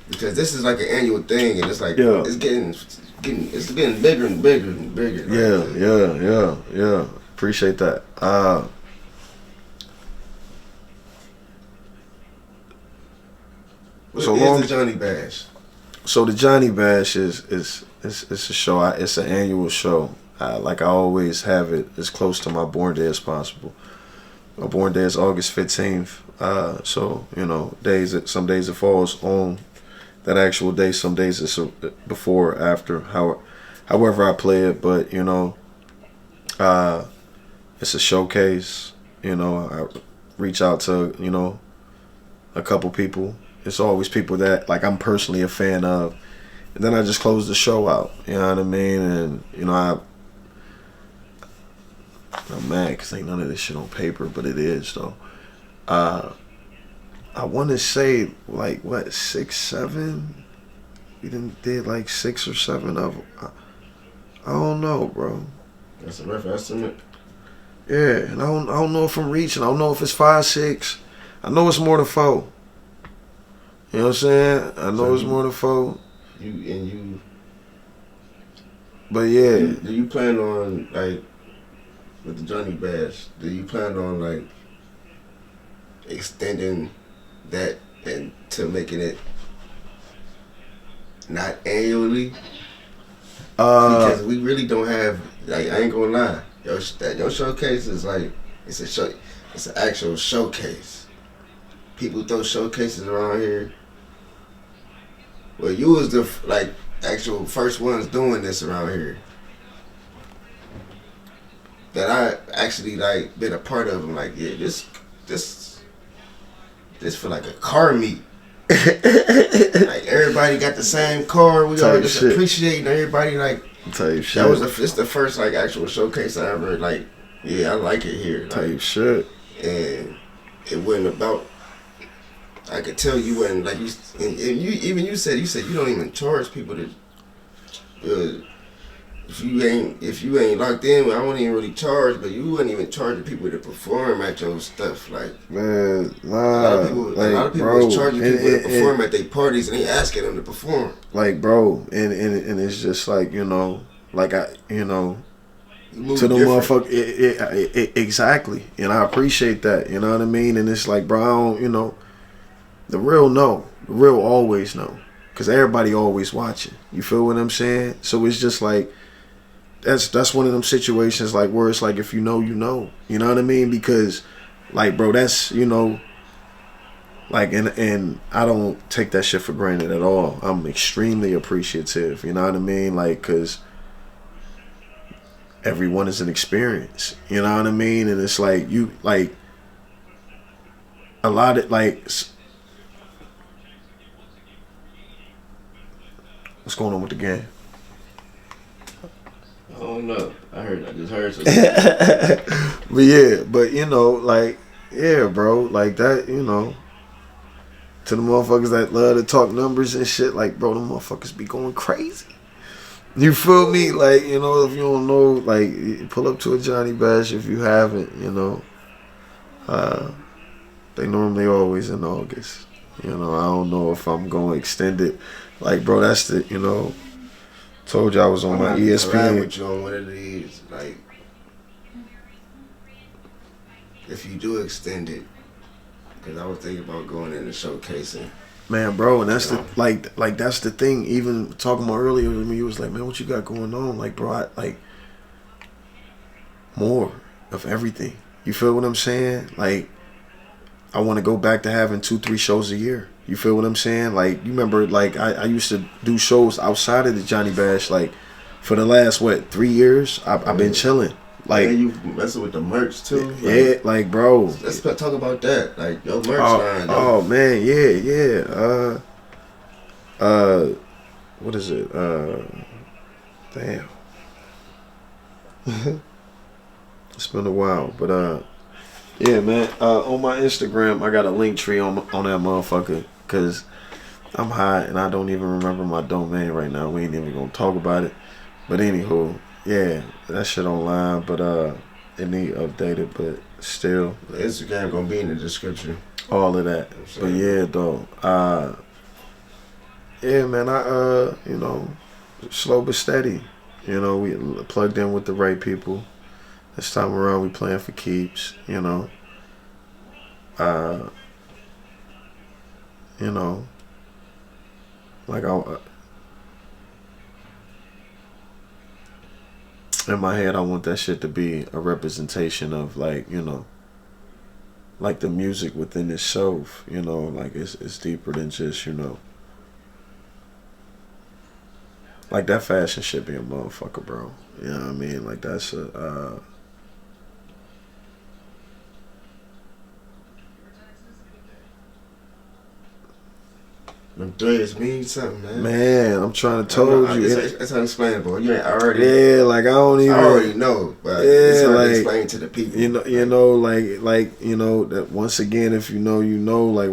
Because this is like an annual thing, and it's like it's getting bigger and bigger and bigger. Yeah. Appreciate that. What is the Johnny Bash? So the Johnny Bash is it's a show. It's an annual show. Like I always have it as close to my born day as possible. My born day is August 15th. So you know, some days it falls on that actual day. Some days it's before or after. However I play it, but you know, it's a showcase. You know, I reach out to a couple people. It's always people that like I'm personally a fan of, and then I just close the show out. You know what I mean? And you know I'm mad because ain't none of this shit on paper, but it is though. I want to say like what 6, 7. We did like 6 or 7 of them. I don't know, bro. That's a rough estimate. Yeah, and I don't know if I'm reaching. I don't know if it's 5, 6. I know it's more than 4. You know what I'm saying? I know it's more than 4. But yeah. Do you plan on like with the Johnny Bash? Do you plan on like extending that and to making it not annually? Because we really don't have like I ain't gonna lie. Your showcase is like it's an actual showcase. People throw showcases around here. Well, you was the like actual first ones doing this around here. That I actually like been a part of. I'm like, yeah, this feel like a car meet. Like everybody got the same car. We all just appreciating everybody. Like that was it's the first like actual showcase I ever like. Yeah, I like it here. Like, type shit. And it wasn't about. I could tell you wasn't like you. And you said you don't even charge people to. If you ain't locked in, I wouldn't even really charge, but you wouldn't even charge people to perform at your stuff. Like man, nah, a lot of people was charging people to perform at their parties, and they asking them to perform. Like bro, and it's just like like to the motherfucker, exactly, and I appreciate that. You know what I mean? And it's like, bro, I don't, the real always know, cause everybody always watching. You feel what I'm saying? So it's just like. That's one of them situations like where it's like if you know, you know what I mean? Because like bro, that's like and I don't take that shit for granted at all. I'm extremely appreciative, you know what I mean? Like cause everyone is an experience, you know what I mean? And it's like you like a lot of like what's going on with the game? I don't know. I just heard something. But yeah, like, yeah, bro, like that, to the motherfuckers that love to talk numbers and shit, like, bro, them motherfuckers be going crazy. You feel me? Like, if you don't know, like, pull up to a Johnny Bash if you haven't, they normally always in August. I don't know if I'm going to extend it. Like, bro, that's the, told you I was on my ESPN. With you on one of these, like, if you do extend it, because I was thinking about going in and showcasing. Man, bro, and that's the like that's the thing. Even talking about earlier with me, you was like, man, what you got going on? Like, bro, I like more of everything. You feel what I'm saying? Like, I want to go back to having 2-3 shows a year. You feel what I'm saying? Like, you remember, like, I used to do shows outside of the Johnny Bash, like, for the last, 3 years? I've been chilling. Like, you messing with the merch, too? Yeah, like, bro. Let's talk about that. Like, your merch line. Oh, man, yeah. What is it? Damn. It's been a while, but, yeah, man. On my Instagram, I got a link tree on that motherfucker. Because I'm high and I don't even remember my domain right now. We ain't even gonna talk about it. But anywho, yeah, that shit online, but it need updated, but still. The Instagram gonna be in the description. All of that. But yeah, though. Yeah, man, you know, slow but steady. You know, we plugged in with the right people. This time around, we playing for keeps. You know, you know, like in my head, I want that shit to be a representation of like, you know, like the music within itself. You know, like it's deeper than just, you know. Like that fashion shit be a motherfucker, bro. You know what I mean? Like that's a them threads mean something, man. Man, I'm trying to told you. It's unexplainable. You ain't already. Yeah, like I don't even. I already know, but yeah, it's hard like, to explain to the people. You know, like you know that once again, if you know, like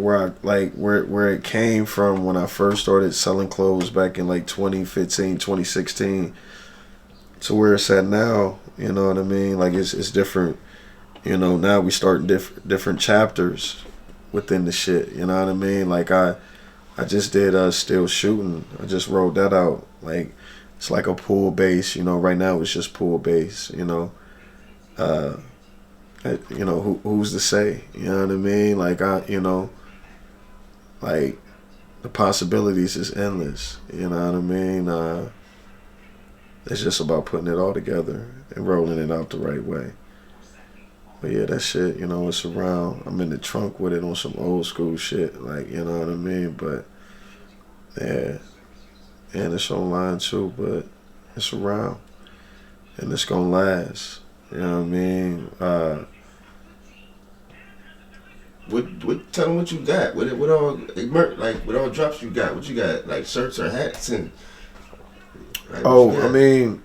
where it came from when I first started selling clothes back in like 2015, 2016, to where it's at now. You know what I mean? Like it's different. You know, now we starting different chapters within the shit. You know what I mean? Like I just did Still Shooting. I just rolled that out. Like it's like a pool base, you know, right now it's just pool base, you know. You know, who's to say? You know what I mean? Like you know, like the possibilities is endless. You know what I mean? It's just about putting it all together and rolling it out the right way. But yeah, that shit, you know, it's around. I'm in the trunk with it on some old school shit, like, you know what I mean? But yeah, and it's online too, but it's around and it's gonna last. You know what I mean? Tell them what you got. What all like what all drops you got? What you got? Like shirts or hats and. Like, I mean.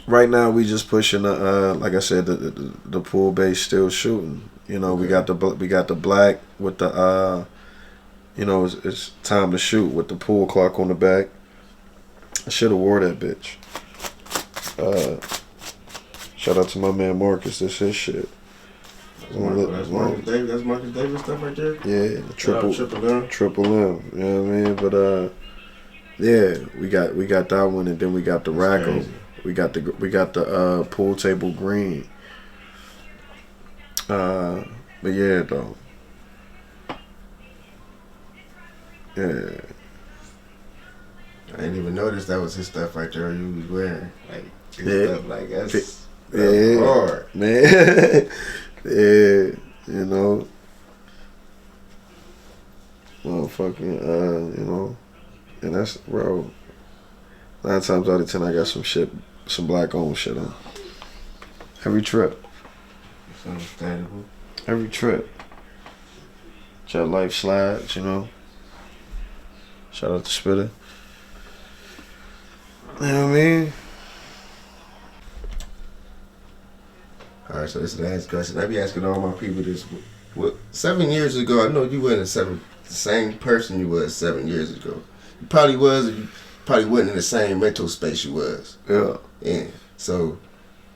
Right now we just pushing like I said, the pool base Still Shooting. You know, okay. we got the black with the you know, it's time to shoot with the pool clock on the back. I should have wore that bitch. Shout out to my man Marcus. That's his shit. That's Marcus Davis. That's Marcus Davis stuff right there. Yeah, triple M. Triple M. You know what I mean? But yeah, we got that one, and then we got the Racco. We got the pool table green. But yeah, though. Yeah. I didn't even notice that was his stuff right there you was wearing. Like his stuff, like that's hard. Man. Yeah, you know. Motherfucking you know. And that's, bro, 9 times out of 10 I got some black owned shit on. Every trip. It's understandable. Every trip. Jet Life slides, you know. Shout out to Spitter. You know what I mean? Alright, so this is the last question. I be asking all my people this. 7 years ago, I know you weren't the same person you was 7 years ago. You probably was, or you probably wasn't in the same mental space you was. Yeah. Yeah. So,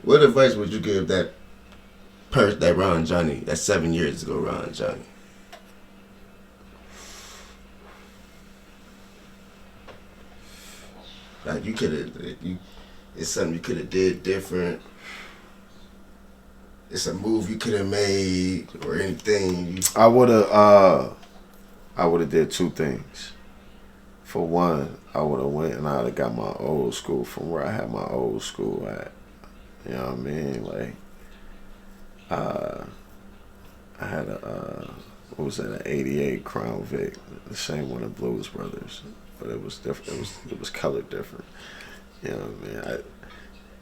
what advice would you give that Ron Johnny, that 7 years ago Ron Johnny? Like you could have, it's something you could have did different. It's a move you could have made or anything. I would have did 2 things. For one, I would have went and I'd have got my old school from where I had my old school at. You know what I mean? Like, I had what was that, an 88 Crown Vic, the same one of Blues Brothers. But it was different. It was colored different. You know what I mean?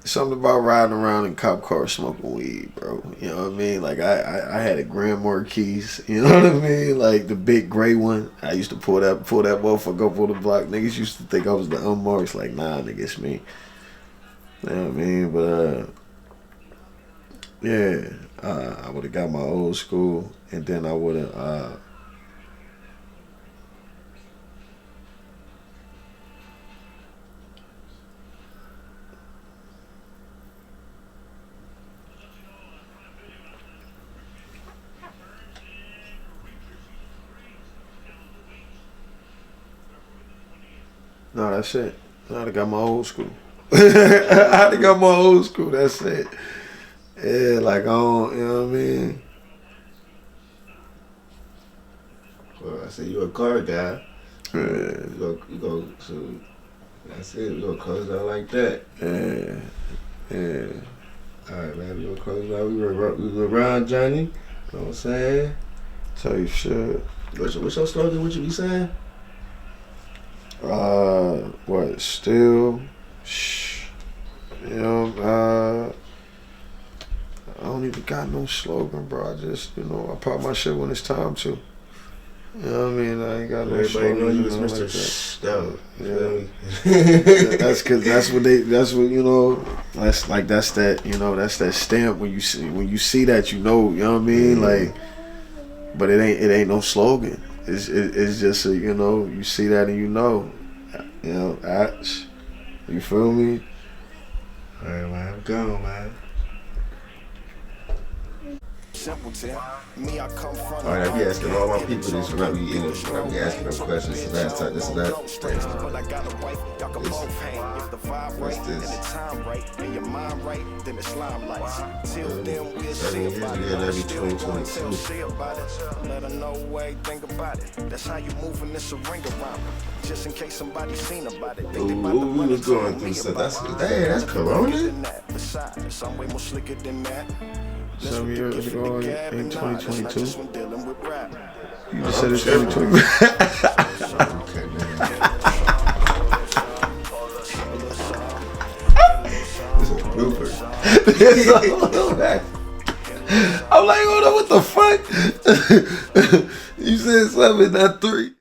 Something about riding around in cop cars smoking weed, bro. You know what I mean? Like I had a Grand Marquis. You know what I mean? Like the big gray one. I used to pull that motherfucker up on the block. Niggas used to think I was the unmarked. Like, nah, nigga, it's me. You know what I mean? But yeah, I would have got my old school, and then I would have No, that's it. I got my old school. I got my old school. That's it. Yeah, like I don't, you know what I mean? Well, I said you a car guy. Yeah. You go. So that's it. We gonna close out like that. Yeah. All right, man. We gonna close out. We were around Johnny. You know what I'm saying? Tell you shit. What's your slogan? What you be saying? What? Still, shh. You know, I don't even got no slogan, bro. I just, I pop my shit when it's time to. You know what I mean? I ain't got no slogan. Everybody know you was Mr. Like Shh, though. Yeah. That's that's that stamp when you see that, you know what I mean? Like, but it ain't no slogan. It's just a, you see that and you know, you feel me? All right, man. I'm gone, man. Alright, I be asking all my people this when I be asking them questions. This is that. What's this? 7 years ago, that'd be 2022. Let her know what you think about it. That's how you move in this ring around. Just in case somebody seen about it. Ooh, we was going through stuff. That's Corona? Some way more slicker than that. 7 years ago in 2022. You just Oh, said it's 2020. Okay, man. This is a blooper. I'm like, hold on, what the fuck? You said 7, not 3.